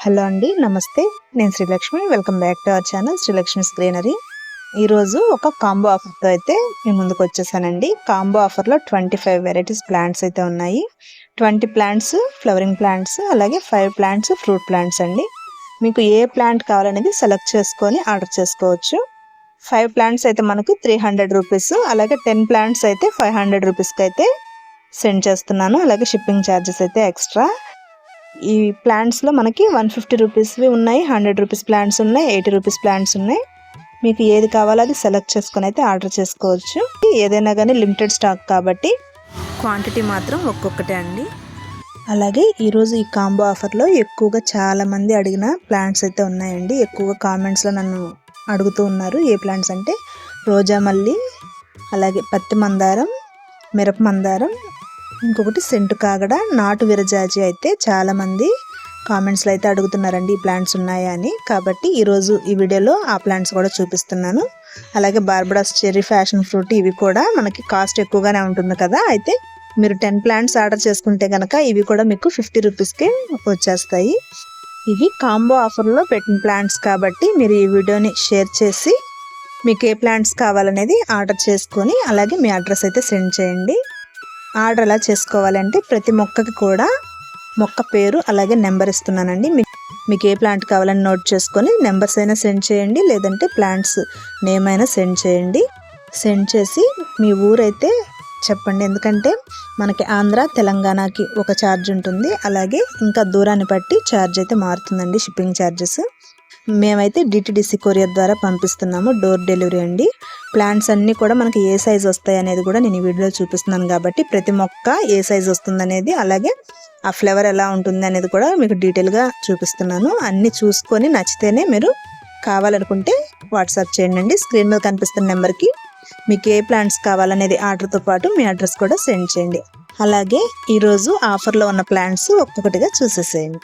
Hello అండి, నమస్తే. నేను Srilakshmi. Welcome back to our channel Srilakshmi's greenery. ఈరోజు ఒక కాంబో ఆఫర్తో అయితే నేను ముందుకు వచ్చేసానండి. కాంబో ఆఫర్లో 25 వెరైటీస్ ప్లాంట్స్ అయితే ఉన్నాయి. 20 ప్లాంట్స్ ఫ్లవరింగ్ ప్లాంట్స్, అలాగే 5 ప్లాంట్స్ ఫ్రూట్ ప్లాంట్స్ అండి. మీకు ఏ ప్లాంట్ కావాలనేది సెలెక్ట్ చేసుకొని ఆర్డర్ చేసుకోవచ్చు. 5 ప్లాంట్స్ అయితే మనకు 300 రూపీస్, అలాగే 10 ప్లాంట్స్ అయితే 500 రూపీస్కి అయితే సెండ్ చేస్తున్నాను. అలాగే షిప్పింగ్ ఛార్జెస్ అయితే ఎక్స్ట్రా. ఈ ప్లాంట్స్లో మనకి 150 రూపీస్వి ఉన్నాయి, 100 రూపీస్ ప్లాంట్స్ ఉన్నాయి, 80 రూపీస్ ప్లాంట్స్ ఉన్నాయి. మీకు ఏది కావాలో అది సెలెక్ట్ చేసుకొని అయితే ఆర్డర్ చేసుకోవచ్చు. ఏదైనా కానీ లిమిటెడ్ స్టాక్ కాబట్టి క్వాంటిటీ మాత్రం ఒక్కొక్కటే అండి. అలాగే ఈరోజు ఈ కాంబో ఆఫర్లో ఎక్కువగా చాలామంది అడిగిన ప్లాంట్స్ అయితే ఉన్నాయండి. ఎక్కువగా కామెంట్స్లో నన్ను అడుగుతూ ఉన్నారు. ఏ ప్లాంట్స్ అంటే రోజా మల్లి, అలాగే పత్తి మందారం, మిరప మందారం, ఇంకొకటి సెంటు కాగడ, నాటు విరజాజి అయితే చాలామంది కామెంట్స్లో అయితే అడుగుతున్నారండి ఈ ప్లాంట్స్ ఉన్నాయా అని. కాబట్టి ఈరోజు ఈ వీడియోలో ఆ ప్లాంట్స్ కూడా చూపిస్తున్నాను. అలాగే బార్బడాస్ చెర్రీ ఫ్యాషన్ ఫ్రూట్, ఇవి కూడా మనకి కాస్ట్ ఎక్కువగానే ఉంటుంది కదా. అయితే మీరు 10 ప్లాంట్స్ ఆర్డర్ చేసుకుంటే కనుక ఇవి కూడా మీకు 50 రూపీస్కే వచ్చేస్తాయి. ఇవి కాంబో ఆఫర్లో పెట్టిన ప్లాంట్స్ కాబట్టి మీరు ఈ వీడియోని షేర్ చేసి మీకు ఏ ప్లాంట్స్ కావాలనేది ఆర్డర్ చేసుకొని అలాగే మీ అడ్రస్ అయితే సెండ్ చేయండి. ఆర్డర్ ఎలా చేసుకోవాలంటే ప్రతి మొక్కకి కూడా మొక్క పేరు అలాగే నెంబర్ ఇస్తున్నానండి. మీకు ఏ ప్లాంట్ కావాలని నోట్ చేసుకొని నెంబర్స్ అయినా సెండ్ చేయండి, లేదంటే ప్లాంట్స్ నేమ్ అయినా సెండ్ చేయండి. సెండ్ చేసి మీ ఊరైతే చెప్పండి, ఎందుకంటే మనకి ఆంధ్ర తెలంగాణకి ఒక ఛార్జ్ ఉంటుంది, అలాగే ఇంకా దూరాన్ని బట్టి ఛార్జ్ అయితే మారుతుందండి, షిప్పింగ్ ఛార్జెస్. మేమైతే డిటిడిసి కొరియర్ ద్వారా పంపిస్తున్నాము, డోర్ డెలివరీ అండి. ప్లాంట్స్ అన్నీ కూడా మనకి ఏ సైజ్ వస్తాయి అనేది కూడా నేను ఈ వీడియోలో చూపిస్తున్నాను కాబట్టి ప్రతి మొక్క ఏ సైజ్ వస్తుంది అనేది, అలాగే ఆ ఫ్లేవర్ ఎలా ఉంటుంది అనేది కూడా మీకు డీటెయిల్గా చూపిస్తున్నాను. అన్నీ చూసుకొని నచ్చితేనే మీరు కావాలనుకుంటే వాట్సాప్ చేయండి. స్క్రీన్ మీద కనిపిస్తున్న నెంబర్కి మీకు ఏ ప్లాంట్స్ కావాలనేది ఆర్డర్తో పాటు మీ అడ్రస్ కూడా సెండ్ చేయండి. అలాగే ఈరోజు ఆఫర్లో ఉన్న ప్లాంట్స్ ఒక్కొక్కటిగా చూసేసేయండి.